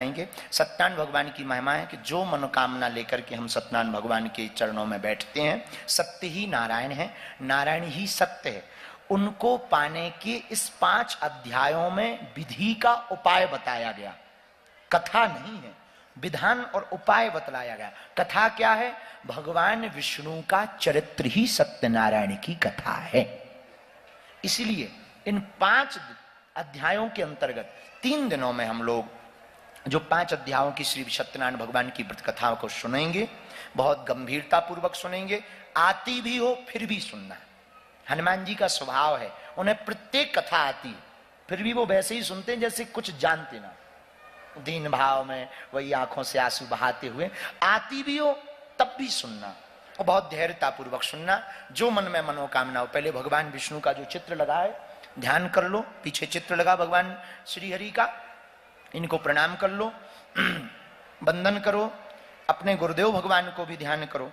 जाएंगे। सत्यनारायण भगवान की महिमा है कि जो मनोकामना लेकर के हम सत्यनारायण भगवान के चरणों में बैठते हैं, सत्य ही नारायण है, नारायण ही सत्य है। उनको पाने के इस 5 अध्यायों में विधि का उपाय बताया गया, कथा नहीं है, विधान और उपाय बतलाया गया। कथा क्या है? भगवान विष्णु का चरित्र ही सत्यनारायण की कथा है। इसलिए इन 5 अध्यायों के अंतर्गत 3 दिनों में हम लोग जो 5 अध्यायों की श्री सत्यनारायण भगवान की व्रत कथाओं को सुनेंगे, बहुत गंभीरता पूर्वक सुनेंगे। आती भी हो फिर भी सुनना। हनुमान जी का स्वभाव है, उन्हें प्रत्येक कथा आती है, फिर भी वो वैसे ही सुनते हैं जैसे कुछ जानते ना, दीन भाव में वही आंखों से आंसू बहाते हुए। आती भी हो तब भी सुनना और बहुत धैर्यता पूर्वक सुनना। जो मन में मनोकामना हो, पहले भगवान विष्णु का जो चित्र लगा है ध्यान कर लो, पीछे चित्र लगा भगवान श्री हरि का, इनको प्रणाम कर लो, वंदन करो, अपने गुरुदेव भगवान को भी ध्यान करो।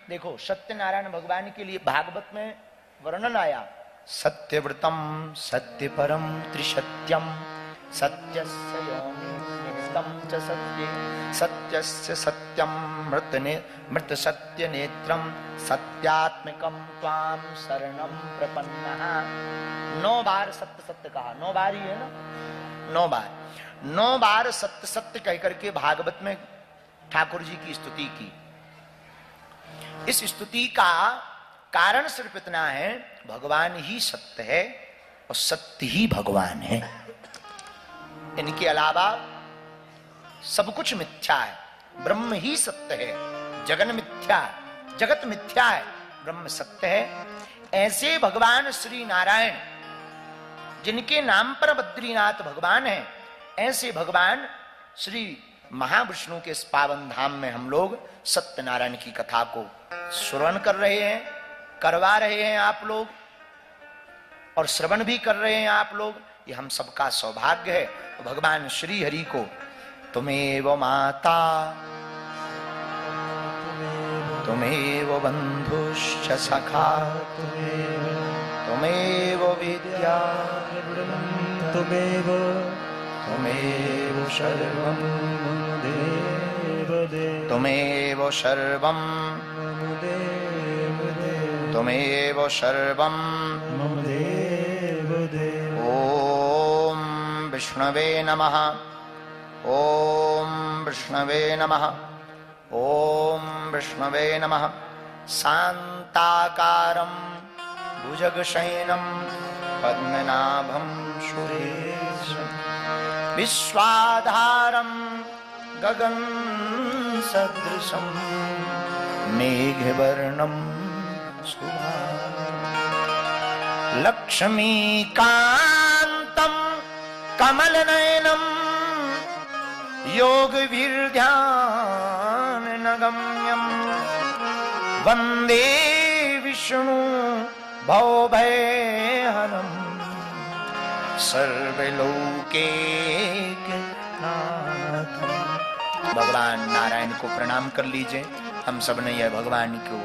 देखो सत्यनारायण भगवान के लिए भागवत में वर्णन आया, सत्यव्रतम सत्य परम त्रिसत्यम सत्यस्य योनिस्तम च सत्ये सत्यस्य सत्यम मृत सत्य नेत्रम सत्यात्मकम त्वाम शरणम प्रपन्नः। 9 बार सत्य सत्य कहा, 9 बार ही है ना, 9 बार सत्य सत्य कह करके भागवत में ठाकुर जी की स्तुति की। इस स्तुति का कारण सिर्फ इतना है, भगवान ही सत्य है और सत्य ही भगवान है, इनके अलावा सब कुछ मिथ्या है। ब्रह्म ही सत्य है, जगन मिथ्या है, जगत मिथ्या है, ब्रह्म सत्य है। ऐसे भगवान श्री नारायण जिनके नाम पर बद्रीनाथ भगवान है, ऐसे भगवान श्री महाविष्णु के इस पावन धाम में हम लोग सत्यनारायण की कथा को श्रवण कर रहे हैं, करवा रहे हैं आप लोग, और श्रवण भी कर रहे हैं आप लोग। ये हम सबका सौभाग्य है। तो भगवान श्री हरि को तुमेव माता तुमेव बंधुश्च सखा तुमेव विद्या तुमेव सर्वं तुमेव सर्वं तुमेव सर्वं ओम विष्णवे नमः, ओम विष्णवे नमः, ओम विष्णवे नमः। शांताकारं भुजगशयनं पद्मनाभं सुरेशं विश्वाधारं गगनसदृशं मेघवर्णं शुभांगं लक्ष्मीकान्तं कमलनयनं योगवीर्ध्यानगम्यं वन्दे विष्णु भवभयहरं सर्वलोकैकनाथं। भगवान नारायण को प्रणाम कर लीजिए। हम सब ने यह भगवान को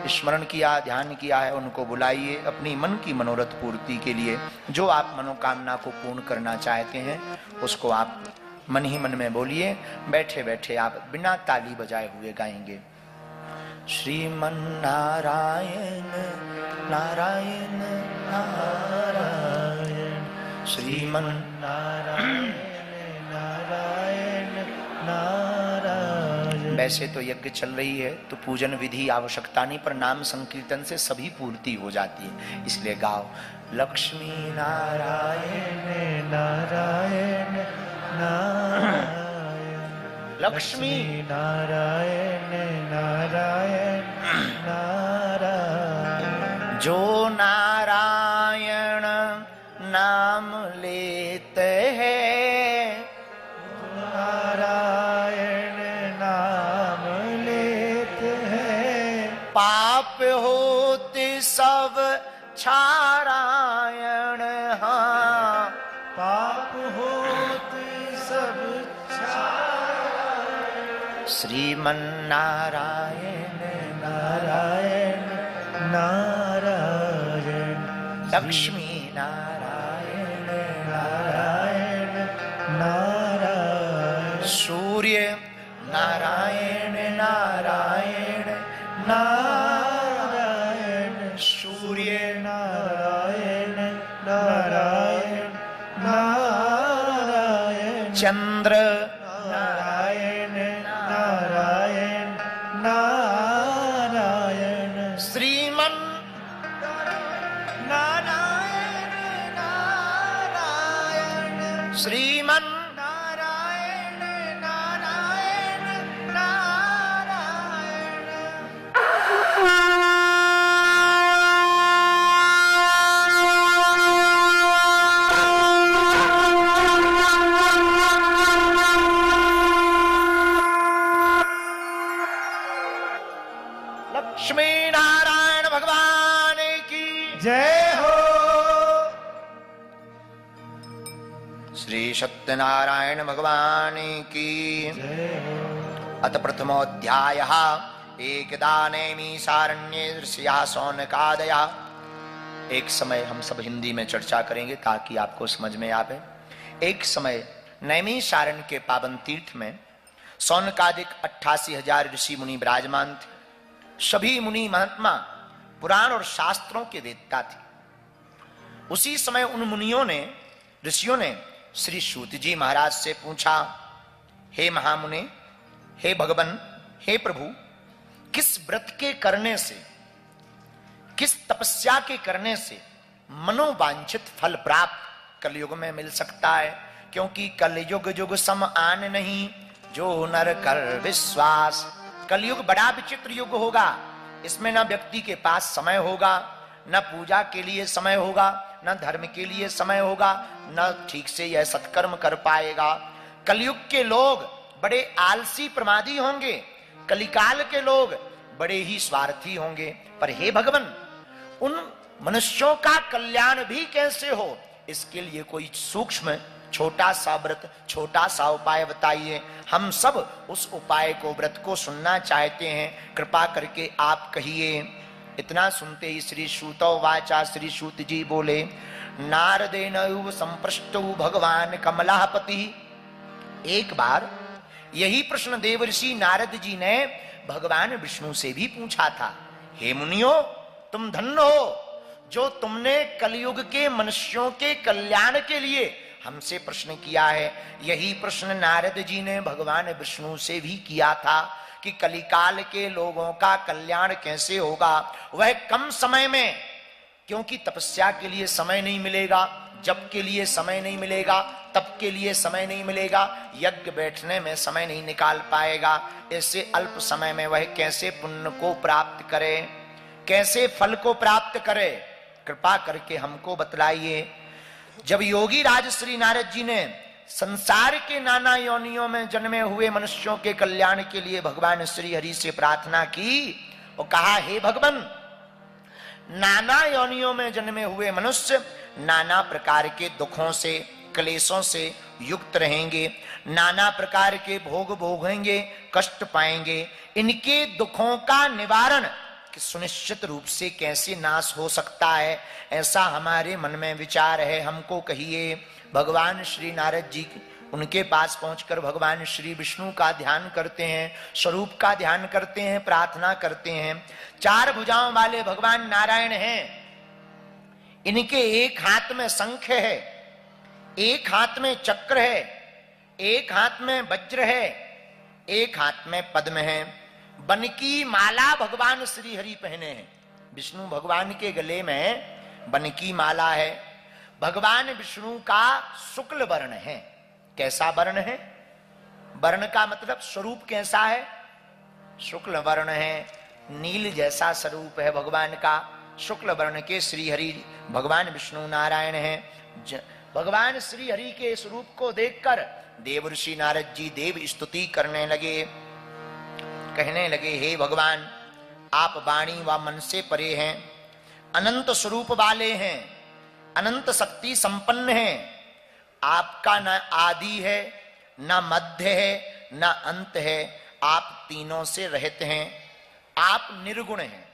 स्मरण किया, ध्यान किया है, उनको बुलाइए अपनी मन की मनोरथ पूर्ति के लिए। जो आप मनोकामना को पूर्ण करना चाहते हैं उसको आप मन ही मन में बोलिए। बैठे बैठे आप बिना ताली बजाए हुए गाएंगे, श्रीमन नारायण नारायण नारायण, श्रीमन नारायण नारायण नारायण। वैसे तो यज्ञ चल रही है तो पूजन विधि आवश्यकता नहीं, पर नाम संकीर्तन से सभी पूर्ति हो जाती है, इसलिए गाओ लक्ष्मी नारायण नारायण नारायण, लक्ष्मी नारायण नारायण नारायण। जो नारायण नाम लेते हैं, नारायण नाम लेते हैं, पाप होते सब क्षारायण। हाँ, पाप होते सब क्षारायण। श्रीमन नारायण नारायण नारायण, लक्ष्मी नारायण नारायण नारायण। सूर्य नारायण नारायण नारायण सूर्य नारायण नारायण नारायण चंद्र नारायण नारायण नारायण श्रीमन नारायण नारायण श्रीमन नारायण नारायण नारायण लक्ष्मी नारायण भगवान की जय हो। श्री सत्यनारायण भगवान की जय हो। अत प्रथमोऽध्याय एकदा नैमिषारण्ये ऋषिया शौनकादया। एक समय हम सब हिंदी में चर्चा करेंगे ताकि आपको समझ में आवे। एक समय नैमिषारण्य के पावन तीर्थ में शौनकादिक 88,000 ऋषि मुनि विराजमान थे। सभी मुनि महात्मा पुराण और शास्त्रों के वेदता थे। उसी समय उन मुनियों ने ऋषियों ने श्री सूत जी महाराज से पूछा, हे महामुने, हे भगवान, हे प्रभु, किस व्रत के करने से, किस तपस्या के करने से मनोवांछित फल प्राप्त कलयुग में मिल सकता है? क्योंकि कलयुग युग सम आन नहीं, जो नर कर विश्वास। कलयुग बड़ा विचित्र युग होगा। इसमें न व्यक्ति के पास समय होगा, न पूजा के लिए समय होगा, न धर्म के लिए समय होगा, न ठीक से यह सत्कर्म कर पाएगा। कलयुग के लोग बड़े आलसी प्रमादी होंगे, कलिकाल के लोग बड़े ही स्वार्थी होंगे। पर हे भगवान, उन मनुष्यों का कल्याण भी कैसे हो, इसके लिए कोई सूक्ष्म छोटा सा व्रत, छोटा सा उपाय बताइए। हम सब उस उपाय को, व्रत को सुनना चाहते हैं, कृपा करके आप कहिए। इतना सुनते ही श्री सूतो वाचा, श्री सूत जी बोले, नारदेन संपृष्टो भगवान कमलापति। एक बार यही प्रश्न देवर्षि नारद जी ने भगवान विष्णु से भी पूछा था। हे मुनियो, तुम धन्य हो जो तुमने कलयुग के मनुष्यों के कल्याण के लिए हमसे प्रश्न किया है। यही प्रश्न नारद जी ने भगवान विष्णु से भी किया था कि कलिकाल के लोगों का कल्याण कैसे होगा, वह कम समय में। क्योंकि तपस्या के लिए समय नहीं मिलेगा, जप के लिए समय नहीं मिलेगा, तप के लिए समय नहीं मिलेगा, यज्ञ बैठने में समय नहीं निकाल पाएगा। ऐसे अल्प समय में वह कैसे पुण्य को प्राप्त करे, कैसे फल को प्राप्त करे, कृपा करके हमको बतलाइए। जब योगी राज श्री नारद जी ने संसार के नाना योनियों में जन्मे हुए मनुष्यों के कल्याण के लिए भगवान श्री हरि से प्रार्थना की और कहा, हे भगवान, नाना योनियों में जन्मे हुए मनुष्य नाना प्रकार के दुखों से, क्लेशों से युक्त रहेंगे, नाना प्रकार के भोग भोगेंगे, कष्ट पाएंगे। इनके दुखों का निवारण सुनिश्चित रूप से कैसे नाश हो सकता है, ऐसा हमारे मन में विचार है, हमको कहिए। भगवान श्री नारद जी उनके पास पहुंचकर भगवान श्री विष्णु का ध्यान करते हैं, स्वरूप का ध्यान करते हैं, प्रार्थना करते हैं। चार भुजाओं वाले भगवान नारायण हैं। इनके एक हाथ में शंख है, एक हाथ में चक्र है, एक हाथ में वज्र है, एक हाथ में पद्म है। बन की माला भगवान श्री हरि पहने हैं। विष्णु भगवान के गले में बन की माला है। भगवान विष्णु का शुक्ल वर्ण है। कैसा वर्ण है? वर्ण का मतलब स्वरूप कैसा है? शुक्ल वर्ण है, नील जैसा स्वरूप है भगवान का। शुक्ल वर्ण के श्री हरि भगवान विष्णु नारायण हैं। भगवान श्री हरि के स्वरूप को देखकर देवर्षि नारद जी देव स्तुति करने लगे, कहने लगे, हे भगवान, आप वाणी व मन से परे हैं, अनंत स्वरूप वाले हैं, अनंत शक्ति संपन्न हैं। आपका न आदि है, न मध्य है, न अंत है। आप तीनों से रहित हैं। आप निर्गुण हैं,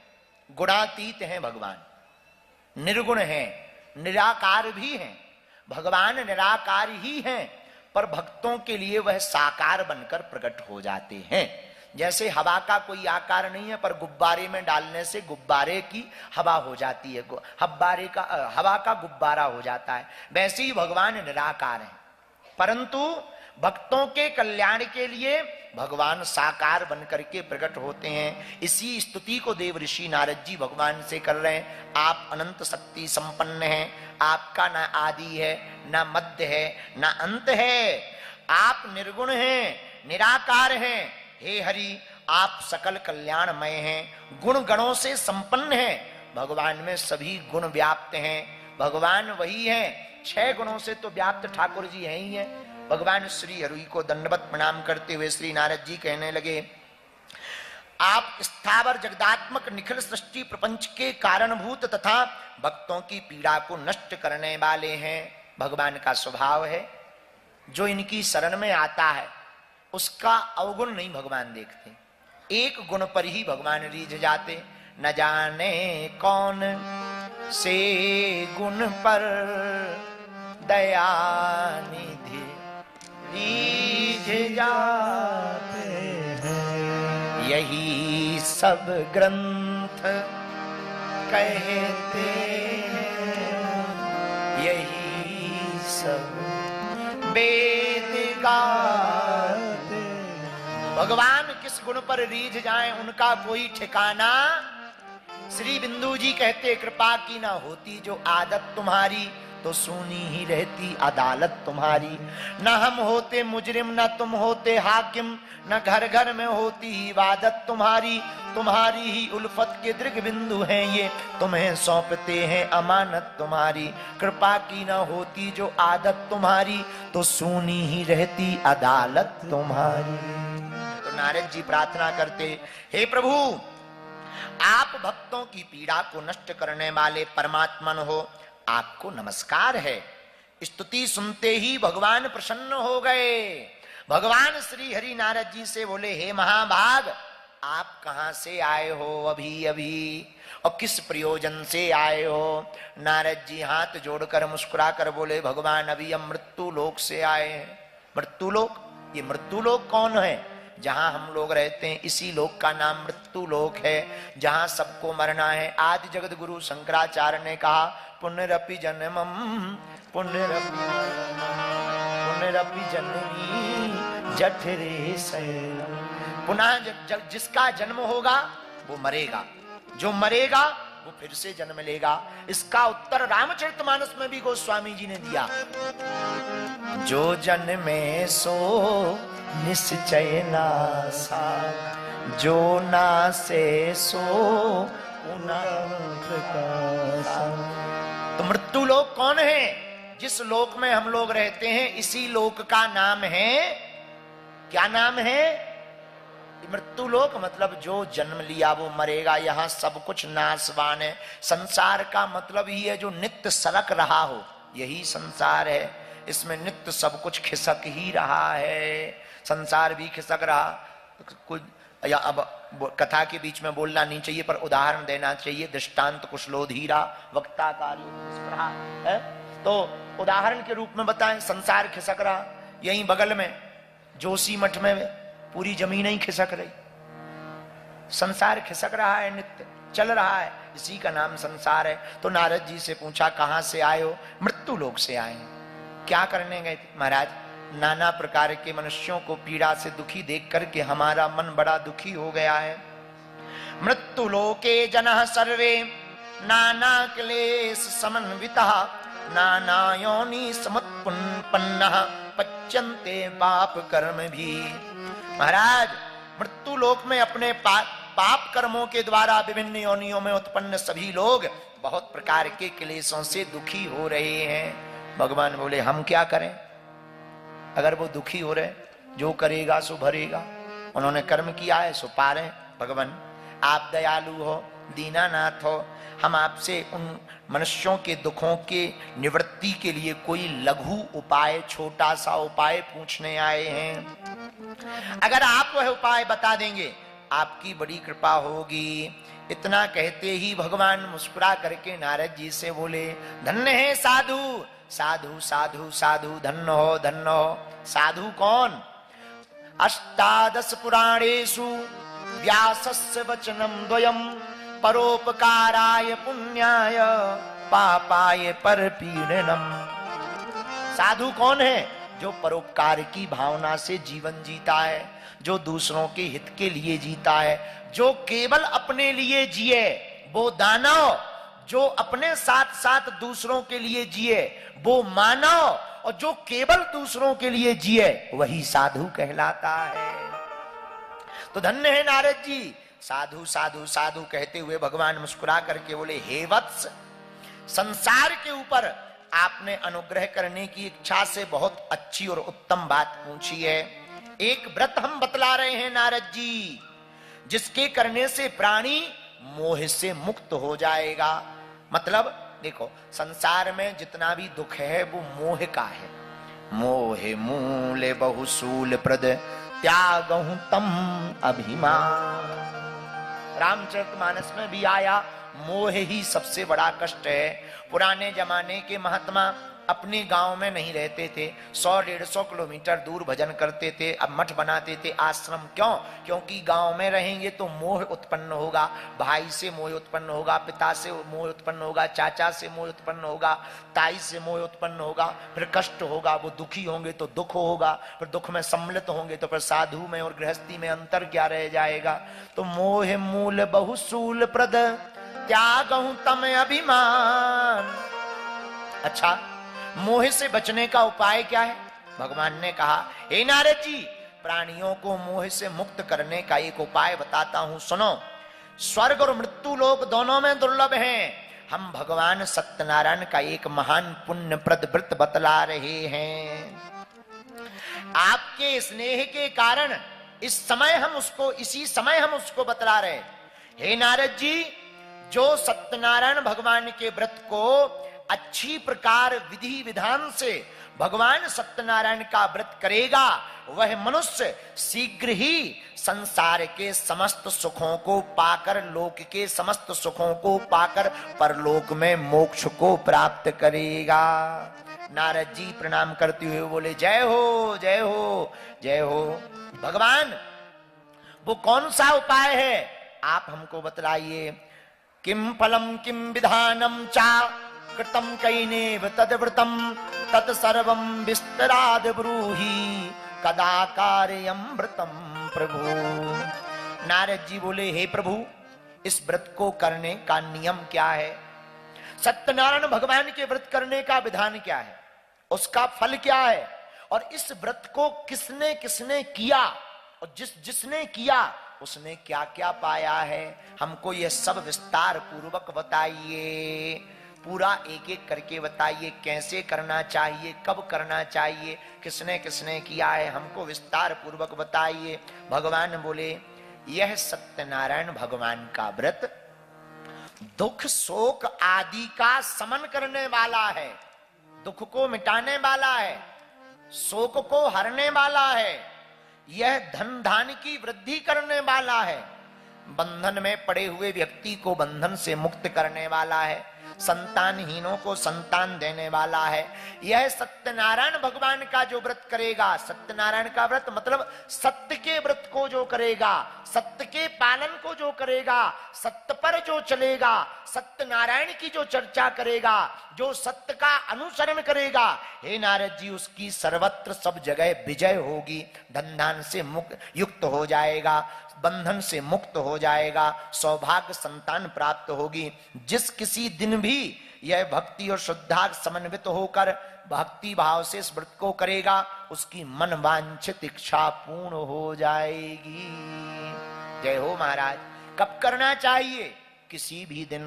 गुणातीत हैं। भगवान निर्गुण हैं, निराकार भी हैं। भगवान निराकार ही हैं, पर भक्तों के लिए वह साकार बनकर प्रकट हो जाते हैं। जैसे हवा का कोई आकार नहीं है, पर गुब्बारे में डालने से गुब्बारे की हवा हो जाती है, हवा का गुब्बारा हो जाता है। वैसे ही भगवान निराकार हैं, परंतु भक्तों के कल्याण के लिए भगवान साकार बनकर के प्रकट होते हैं। इसी स्तुति को देव ऋषि नारद जी भगवान से कर रहे हैं। आप अनंत शक्ति संपन्न हैं, आपका ना आदि है, ना मध्य है, ना अंत है। आप निर्गुण हैं, निराकार हैं। हे हरि, आप सकल कल्याणमय हैं, गुण गणों से संपन्न हैं। भगवान में सभी गुण व्याप्त हैं। भगवान वही हैं, 6 गुणों से तो व्याप्त ठाकुर जी हैं ही हैं। भगवान श्री हरि को दंडवत प्रणाम करते हुए श्री नारद जी कहने लगे, आप स्थावर जगदात्मक निखिल सृष्टि प्रपंच के कारणभूत तथा भक्तों की पीड़ा को नष्ट करने वाले हैं। भगवान का स्वभाव है, जो इनकी शरण में आता है उसका अवगुण नहीं भगवान देखते, एक गुण पर ही भगवान रीझ जाते। न जाने कौन से गुण पर दया निधि रीझ जाते हैं, यही सब ग्रंथ कहते हैं, यही सब वेद गाते। भगवान किस गुण पर रीझ जाएं उनका कोई ठिकाना। श्री बिंदु जी कहते, कृपा की ना होती जो आदत तुम्हारी, तो सुनी ही रहती अदालत तुम्हारी। न हम होते मुजरिम, न तुम होते हाकिम, न घर घर में होती ही इबादत तुम्हारी। तुम्हारी ही उल्फत के दृग बिंदु हैं ये, तुम्हें सौंपते हैं अमानत तुम्हारी। कृपा की न होती जो आदत तुम्हारी, तो सुनी ही रहती अदालत तुम्हारी। तो नारद जी प्रार्थना करते, हे प्रभु, आप भक्तों की पीड़ा को नष्ट करने वाले परमात्मन हो, आपको नमस्कार है। स्तुति सुनते ही भगवान प्रसन्न हो गए। भगवान श्री हरि नारद जी से बोले, हे महाभाग, आप कहां से आए हो अभी अभी, और किस प्रयोजन से आए हो। नारद जी हाथ जोड़कर मुस्कुरा कर बोले, भगवान अभी हम मृत्यु लोक से आए हैं। मृत्यु लोक, ये मृत्यु लोक कौन है? जहां हम लोग रहते हैं इसी लोक का नाम मृत्यु लोक है, जहां सबको मरना है। आदि जगत गुरु शंकराचार्य ने कहा, पुनरपि जन्मम पुनरपि जननी जठरे शयनम। पुनः जिसका जन्म होगा वो मरेगा, जो मरेगा वो फिर से जन्म लेगा। इसका उत्तर रामचरितमानस में भी गोस्वामी जी ने दिया, जो जन्मे सो निश्चय नासा, जो नासे सो तो मृत्यु लोक कौन है? जिस लोक में हम लोग रहते हैं इसी लोक का नाम है, क्या नाम है? मृत्यु लोक मतलब जो जन्म लिया वो मरेगा। यहाँ सब कुछ नाशवान है। संसार का मतलब ही है जो नित्य सरक रहा हो, यही संसार है। इसमें नित्य सब कुछ खिसक ही रहा है। संसार भी खिसक रहा। कुछ या अब कथा के बीच में बोलना नहीं चाहिए, पर उदाहरण देना चाहिए। दृष्टांत कुशलोधीरा वक्ता कार्य है, तो उदाहरण के रूप में बताएं। संसार खिसक रहा, यहीं बगल में जोशी मठ में पूरी जमीन ही खिसक रही। संसार खिसक रहा है, नित्य चल रहा है, इसी का नाम संसार है। तो नारद जी से पूछा, कहां से आए हो? मृत्यु लोक से आए हैं। क्या करने गए थे? महाराज, नाना प्रकार के मनुष्यों को पीड़ा से दुखी देख करके हमारा मन बड़ा दुखी हो गया है। मृत्यु लोके जनः सर्वे नाना क्लेश समन्वितः, नाना योनि समुत्पन्नः पच्यन्ते पाप कर्म भी। महाराज, मृत्यु लोक में अपने पाप कर्मों के द्वारा विभिन्न योनियों में उत्पन्न सभी लोग बहुत प्रकार के क्लेशों से दुखी हो रहे हैं। भगवान बोले, हम क्या करें? अगर वो दुखी हो रहे, जो करेगा सो भरेगा। उन्होंने कर्म किया है सो पा रहे। भगवान, आप दयालु हो, दीनानाथ हो। हम आपसे उन मनुष्यों के दुखों के निवृत्ति के लिए कोई लघु उपाय, छोटा सा उपाय पूछने आए हैं। अगर आप वह उपाय बता देंगे, आपकी बड़ी कृपा होगी। इतना कहते ही भगवान मुस्कुरा करके नारद जी से बोले, धन्य है साधु, साधु साधु साधु, धन्य हो धन्य हो। साधु कौन? अष्टादश पुराणेषु व्यासस्य वचनम द्वयम, परोपकाराय पुण्याय पापाय परपीडनम। साधु कौन है? जो परोपकार की भावना से जीवन जीता है, जो दूसरों के हित के लिए जीता है, जो केवल अपने लिए जिए वो दानव, जो अपने साथ साथ दूसरों के लिए जिए वो मानव, और जो केवल दूसरों के लिए जिए वही साधु कहलाता है। तो धन्य है नारद जी। साधु साधु साधु कहते हुए भगवान मुस्कुरा करके बोले, हे वत्स, संसार के ऊपर आपने अनुग्रह करने की इच्छा से बहुत अच्छी और उत्तम बात पूछी है। एक व्रत हम बतला रहे हैं नारद जी, जिसके करने से प्राणी मोह से मुक्त हो जाएगा। मतलब देखो, संसार में जितना भी दुख है वो मोह का है। मोह मूल बहुसूल प्रद, त्यागहु तम अभिमान। रामचरितमानस में भी आया, मोह ही सबसे बड़ा कष्ट है। पुराने जमाने के महात्मा अपने गांव में नहीं रहते थे, 100-150 किलोमीटर दूर भजन करते थे, अब मठ बनाते थे, आश्रम। क्यों? क्योंकि गांव में रहेंगे तो मोह उत्पन्न होगा, भाई से मोह उत्पन्न होगा, पिता से मोह उत्पन्न होगा, चाचा से मोह उत्पन्न होगा, ताई से मोह उत्पन्न होगा, फिर कष्ट होगा, वो दुखी होंगे तो दुख होगा, फिर दुख में सम्मिलित होंगे तो फिर साधु में और गृहस्थी में अंतर क्या रह जाएगा। तो मोह मूल बहुसूल प्रद, त्यागहु तम अभिमान। अच्छा, मोह से बचने का उपाय क्या है? भगवान ने कहा, हे नारद जी, प्राणियों को मोह से मुक्त करने का एक उपाय बताता हूं, सुनो। स्वर्ग और मृत्यु लोक दोनों में दुर्लभ हैं। हम भगवान सत्यनारायण का एक महान पुण्यप्रद व्रत बतला रहे हैं। आपके स्नेह के कारण इसी समय हम उसको बतला रहे। हे नारद जी, जो सत्यनारायण भगवान के व्रत को अच्छी प्रकार विधि विधान से भगवान सत्यनारायण का व्रत करेगा, वह मनुष्य शीघ्र ही संसार के समस्त सुखों को पाकर, लोक के समस्त सुखों को पाकर परलोक में मोक्ष को प्राप्त करेगा। नारद जी प्रणाम करते हुए बोले, जय हो जय हो जय हो। भगवान, वो कौन सा उपाय है आप हमको बतलाइए। किम फलम किम विधानम चा कृतम कैनेव तद्व्रतम तत्सर्वं विस्तराद ब्रूहि कदा कार्यम व्रतम प्रभु। नारद जी बोले, हे प्रभु, इस व्रत को करने का नियम क्या है? सत्यनारायण भगवान के व्रत करने का विधान क्या है? उसका फल क्या है? और इस व्रत को किसने किसने किया, और जिसने किया उसने क्या क्या पाया है? हमको यह सब विस्तार पूर्वक बताइए। पूरा एक एक करके बताइए, कैसे करना चाहिए, कब करना चाहिए, किसने किसने किया है, हमको विस्तार पूर्वक बताइए। भगवान बोले, यह सत्यनारायण भगवान का व्रत दुख शोक आदि का शमन करने वाला है, दुख को मिटाने वाला है, शोक को हरने वाला है, यह धन धान की वृद्धि करने वाला है, बंधन में पड़े हुए व्यक्ति को बंधन से मुक्त करने वाला है, संतानहीनों को संतान देने वाला है। यह सत्यनारायण भगवान का जो व्रत करेगा, सत्यनारायण का व्रत मतलब सत्य के व्रत को जो करेगा, सत्य के पालन को जो करेगा, सत्य पर जो चलेगा, सत्यनारायण की जो चर्चा करेगा, जो सत्य का अनुसरण करेगा, हे नारद जी, उसकी सर्वत्र सब जगह विजय होगी, धन से युक्त हो जाएगा, बंधन से मुक्त हो जाएगा, सौभाग्य संतान प्राप्त होगी। जिस किसी दिन भी यह भक्ति और श्रद्धा समन्वित होकर भक्ति भाव से इस व्रत को करेगा, उसकी मन वांछित इच्छा पूर्ण हो जाएगी। जय हो महाराज। कब करना चाहिए? किसी भी दिन।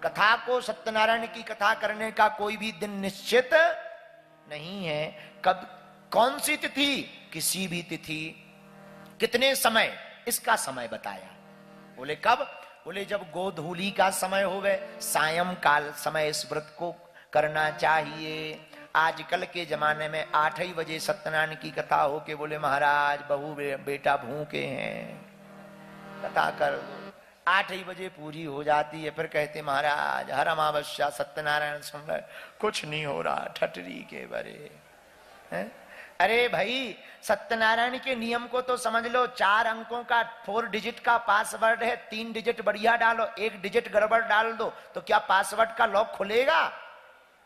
कथा को, सत्यनारायण की कथा करने का कोई भी दिन निश्चित नहीं है। कब, कौन सी तिथि? किसी भी तिथि। कितने समय? इसका समय बताया। बोले कब? बोले जब गोधूली का समय होवे, सायंकाल समय इस व्रत को करना चाहिए। आजकल के जमाने में 8 ही बजे सत्यनारायण की कथा हो के बोले महाराज बहू बेटा भूखे हैं, कथा कर दो। 8 ही बजे पूरी हो जाती है। फिर कहते महाराज हर अमावस्या सत्यनारायण सुंदर कुछ नहीं हो रहा, ठटरी के बरे हैं? अरे भाई सत्यनारायण के नियम को तो समझ लो। 4 अंकों का 4 डिजिट का पासवर्ड है। 3 डिजिट बढ़िया डालो, 1 डिजिट गड़बड़ डाल दो तो क्या पासवर्ड का लॉक खुलेगा?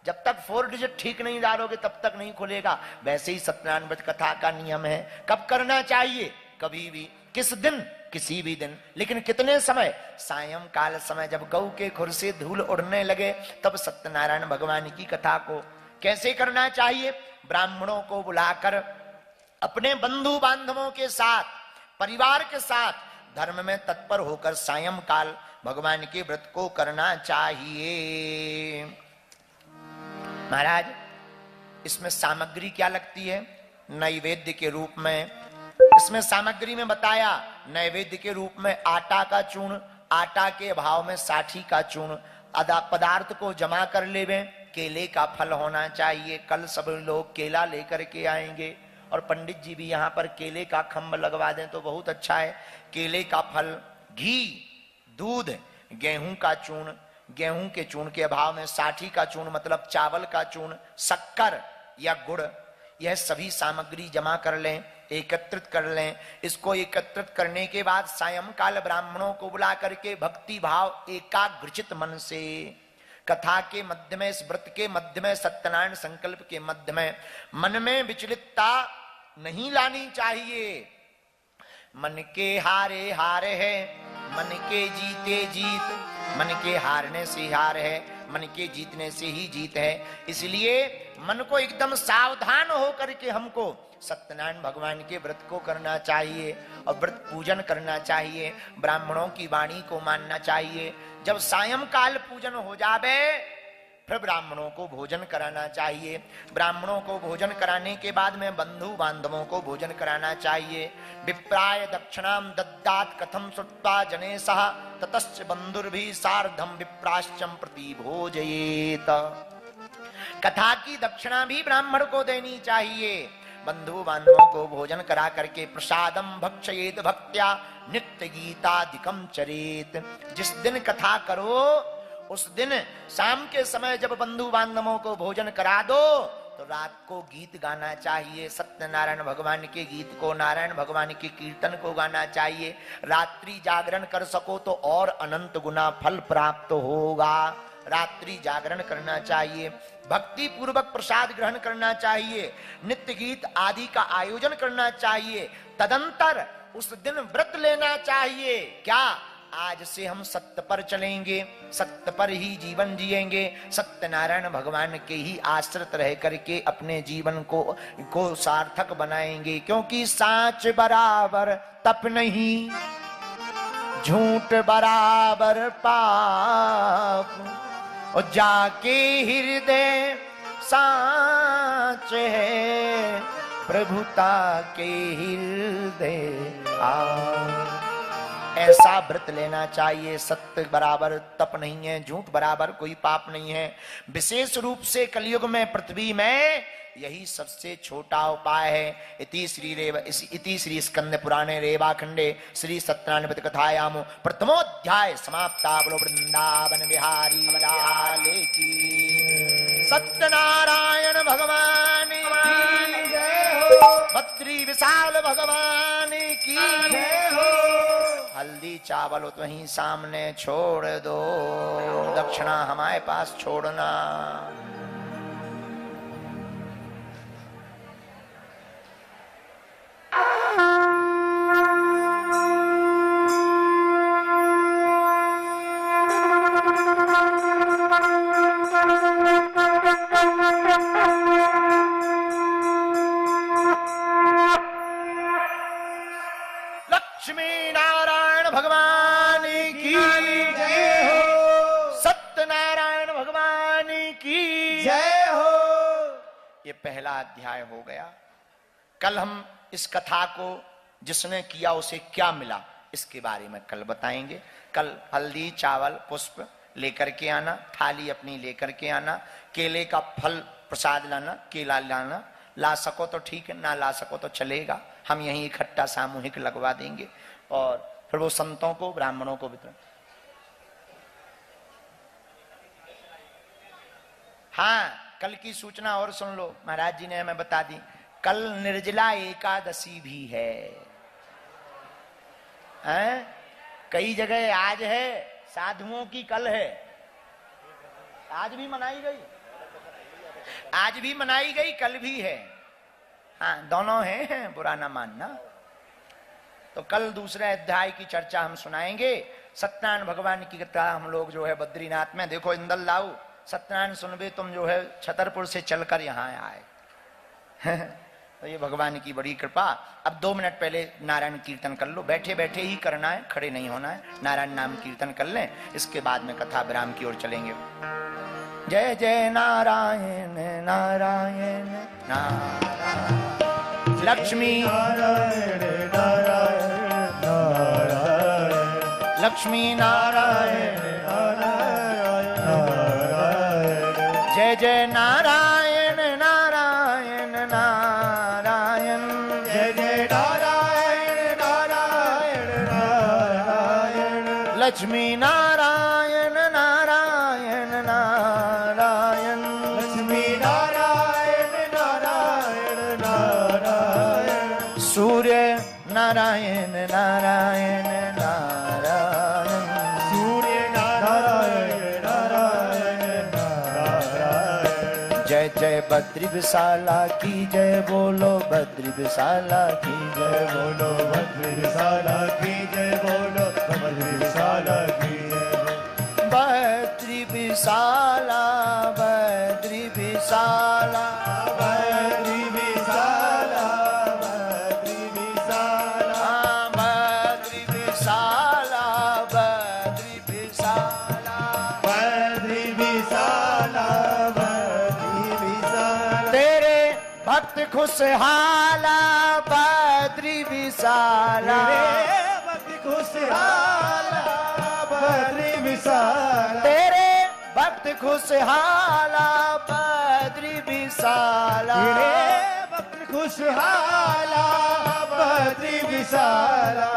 जब तक 4 डिजिट ठीक नहीं डालोगे तब तक नहीं खुलेगा। वैसे ही सत्यनारायण व्रत कथा का नियम है। कब करना चाहिए? कभी भी, किस दिन? किसी भी दिन। लेकिन कितने समय? सायंकाल समय, जब गौ के खुर से धूल उड़ने लगे तब सत्यनारायण भगवान की कथा को कैसे करना चाहिए? ब्राह्मणों को बुलाकर अपने बंधु बांधवों के साथ, परिवार के साथ धर्म में तत्पर होकर सायंकाल भगवान के व्रत को करना चाहिए। महाराज इसमें सामग्री क्या लगती है? नैवेद्य के रूप में इसमें सामग्री में बताया, नैवेद्य के रूप में आटा का चूर्ण, आटा के अभाव में साठी का चूर्ण, पदार्थ को जमा कर लेवे। केले का फल होना चाहिए। कल सब लोग केला लेकर के आएंगे और पंडित जी भी यहाँ पर केले का खम्भ लगवा दें तो बहुत अच्छा है। केले का फल, घी, दूध, गेहूं का चूर्ण, गेहूं के चूर्ण के अभाव में साठी का चूर्ण मतलब चावल का चूर्ण, शक्कर या गुड़, यह सभी सामग्री जमा कर लें, एकत्रित कर लें। इसको एकत्रित करने के बाद सायंकाल ब्राह्मणों को बुला करके भक्ति भाव एकाग्रचित मन से कथा के मध्य में, इस व्रत के मध्य में, सत्यनारायण संकल्प के मध्य में मन में विचलितता नहीं लानी चाहिए। मन के हारे हार है, मन के जीते जीत, मन के हारने से हार है, मन के जीतने से ही जीत है। इसलिए मन को एकदम सावधान होकर के हमको सत्यनारायण भगवान के व्रत को करना चाहिए और व्रत पूजन करना चाहिए। ब्राह्मणों की वाणी को मानना चाहिए। जब सायंकाल पूजन हो जावे फिर ब्राह्मणों को भोजन कराना चाहिए। ब्राह्मणों को भोजन कराने के बाद में बंधु बांधवों को भोजन कराना चाहिए। विप्राय दक्षिणाम दद्दात कथम श्रुत्वा जने सह ततश्च बंधुर्भि सार्धम विप्राश्चम प्रति भोजयेत। कथा की दक्षिणा भी ब्राह्मण को देनी चाहिए। बंधु बांधवों को भोजन करा करके प्रसादम भक्षयेत भक्त्या नित्य गीतादिकम चरेत। जिस दिन कथा करो उस दिन शाम के समय जब बंधु बांधवों को भोजन करा दो तो रात को गीत गाना चाहिए। सत्यनारायण भगवान के गीत को, नारायण भगवान के कीर्तन को गाना चाहिए। रात्रि जागरण कर सको तो और अनंत गुना फल प्राप्त होगा। रात्रि जागरण करना चाहिए, भक्ति पूर्वक प्रसाद ग्रहण करना चाहिए, नित्य गीत आदि का आयोजन करना चाहिए। तदंतर उस दिन व्रत लेना चाहिए। क्या? आज से हम सत्य पर चलेंगे, सत्य पर ही जीवन जिएंगे, सत्यनारायण भगवान के ही आश्रित रह करके अपने जीवन को सार्थक बनाएंगे। क्योंकि साच बराबर तप नहीं, झूठ बराबर पाप, और जाके हृदय साच है प्रभुता के हृदय आ। ऐसा व्रत लेना चाहिए। सत्य बराबर तप नहीं है, झूठ बराबर कोई पाप नहीं है। विशेष रूप से कलयुग में, पृथ्वी में यही सबसे छोटा उपाय है। इति श्री स्कंद पुराणे रेवाखंडे श्री सत्यनारायण व्रत कथायाम प्रथमोध्याय समाप्ता। बोलो वृंदावन बिहारी लाल की। सत्यनारायण भगवान की जय हो। बद्री विशाल भगवान की जय हो। हल्दी चावल तो वहीं सामने छोड़ दो, दक्षिणा हमारे पास छोड़ना। लक्ष्मी नारायण भगवान की जय हो। सत्यनारायण भगवान की जय हो। ये पहला अध्याय हो गया। कल हम इस कथा को जिसने किया उसे क्या मिला इसके बारे में कल बताएंगे। कल हल्दी चावल पुष्प लेकर के आना, थाली अपनी लेकर के आना, केले का फल प्रसाद लाना, केला लाना। ला सको तो ठीक है, ना ला सको तो चलेगा, हम यहीं इकट्ठा सामूहिक लगवा देंगे और फिर वो संतों को ब्राह्मणों को वितरण। हाँ, कल की सूचना और सुन लो, महाराज जी ने हमें बता दी, कल निर्जला एकादशी भी है, हैं? कई जगह आज है, साधुओं की कल है, आज भी मनाई गई, आज भी मनाई गई, कल भी है। हाँ, दोनों हैं, बुरा ना मानना। तो कल दूसरे अध्याय की चर्चा हम सुनाएंगे। सत्यनारायण भगवान की कथा हम लोग जो है बद्रीनाथ में, देखो इंदल लाऊ, सत्यनारायण सुनबे तुम जो है छतरपुर से चलकर यहाँ आए। तो ये भगवान की बड़ी कृपा। अब 2 मिनट पहले नारायण कीर्तन कर लो, बैठे बैठे ही करना है, खड़े नहीं होना है। नारायण नाम कीर्तन कर लें, इसके बाद में कथा विराम की ओर चलेंगे। जय जय नारायण नारायण नारायण, लक्ष्मी नारायण नारायण नारायण, लक्ष्मी नारायण नारायण नारायण, जय जय नारायण नारायण नारायण, जय जय नारायण नारायण नारायण, लक्ष्मी नारायण नारायण नारायण, लक्ष्मी नारायण नारायण नारायण, सूर्य नारायण नारायण नारायण, सूर्य नारायण नारायण नारायण, जय जय बद्री विशाला की जय, बोलो बद्री विशाला की जय, बोलो भद्रशाला की जय, बोलो भद्रशाला की जय, बद्री विशाला बद्री विशाला बद्री विशाला बद्री विशाला, बद्री विशाला बद्री विशाला, बद्री विशाला बद्री विशाला, तेरे भक्त खुशहाला बद्री विशाला, तेरे भक्त खुशहाला बद्री विशाला, तेरे भक्त खुशहाला बद्री विशाला, तेरे भक्त खुशहाला बद्री विशाला,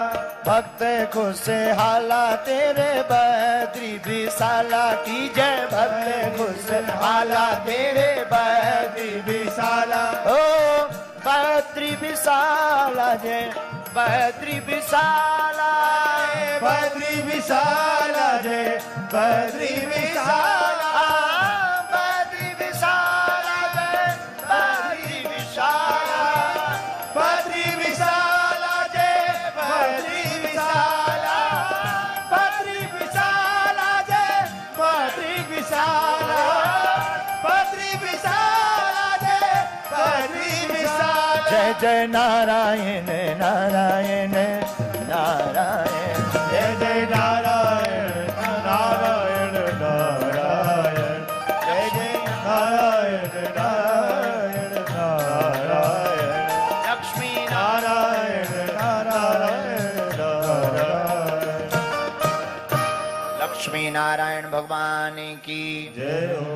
भक्त खुशहाला तेरे बद्री विशाला की जय, भक्त खुशहाला तेरे बद्री विशाला, ओ बद्री विशाला जय, बद्री विशाला, बद्री विशाला जय, बद्री विशाला, बद्री विशाला जय, बद्री विशाला, बद्री विशाला जय, बद्री विशाला, बद्री विशाला जय, बद्री विशाला, बद्री विशाला जय, बद्री विशाला, जय जय नारायण नारायण नारायण, जय जय नारायण नारायण नारायण, जय जय नारायण नारायण नारायण, लक्ष्मी नारायण नारायण नारायण, लक्ष्मी नारायण भगवान की जय हो,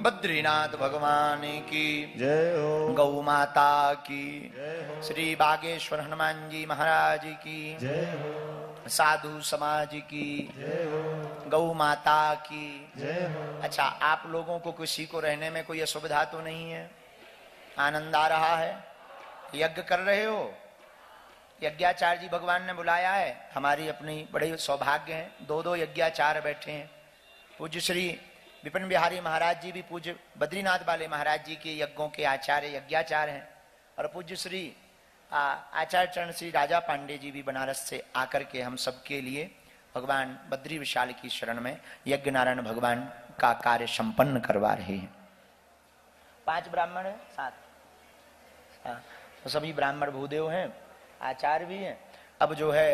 बद्रीनाथ भगवान की जय हो, गौ माता की, जय हो, श्री बागेश्वर हनुमान जी महाराज की, जय हो, साधु समाज की, जय हो, गौ माता की। जय हो, अच्छा, आप लोगों को किसी को रहने में कोई असुविधा तो नहीं है? आनंद आ रहा है? यज्ञ कर रहे हो? यज्ञाचार्य जी भगवान ने बुलाया है, हमारी अपनी बड़े सौभाग्य हैं, 2 यज्ञाचार्य बैठे हैं। पूज्य श्री विपिन बिहारी महाराज जी भी पूज्य बद्रीनाथ वाले महाराज जी के यज्ञों के आचार्य यज्ञाचार्य हैं, और पूज्य श्री आचार्य चरण श्री राजा पांडे जी भी बनारस से आकर के हम सबके लिए भगवान बद्री विशाल की शरण में यज्ञ नारायण भगवान का कार्य संपन्न करवा रहे हैं। 5 ब्राह्मण हैं, 7 तो सभी ब्राह्मण भूदेव हैं, आचार्य भी हैं। अब जो है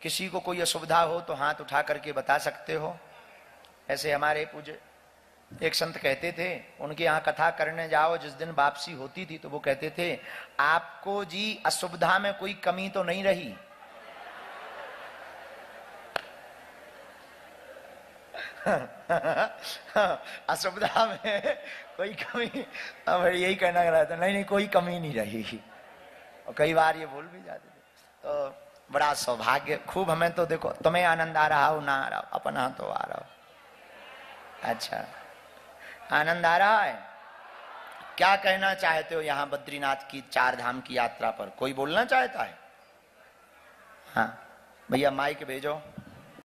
किसी को कोई असुविधा हो तो हाथ उठा करके बता सकते हो। ऐसे हमारे पूज्य एक संत कहते थे, उनके यहाँ कथा करने जाओ, जिस दिन वापसी होती थी तो वो कहते थे, आपको जी असुविधा में कोई कमी तो नहीं रही? असुविधा में कोई कमी, अब यही कहना रहा था, नहीं नहीं कोई कमी नहीं रही। और कई बार ये बोल भी जाते थे। तो बड़ा सौभाग्य। खूब हमें तो देखो, तुम्हें आनंद आ रहा हो ना आ रहा हो, अपना तो आ रहा हो। अच्छा, आनंद आ रहा है। क्या कहना चाहते हो यहाँ बद्रीनाथ की 4 धाम की यात्रा पर? कोई बोलना चाहता है? हाँ भैया, माइक भेजो।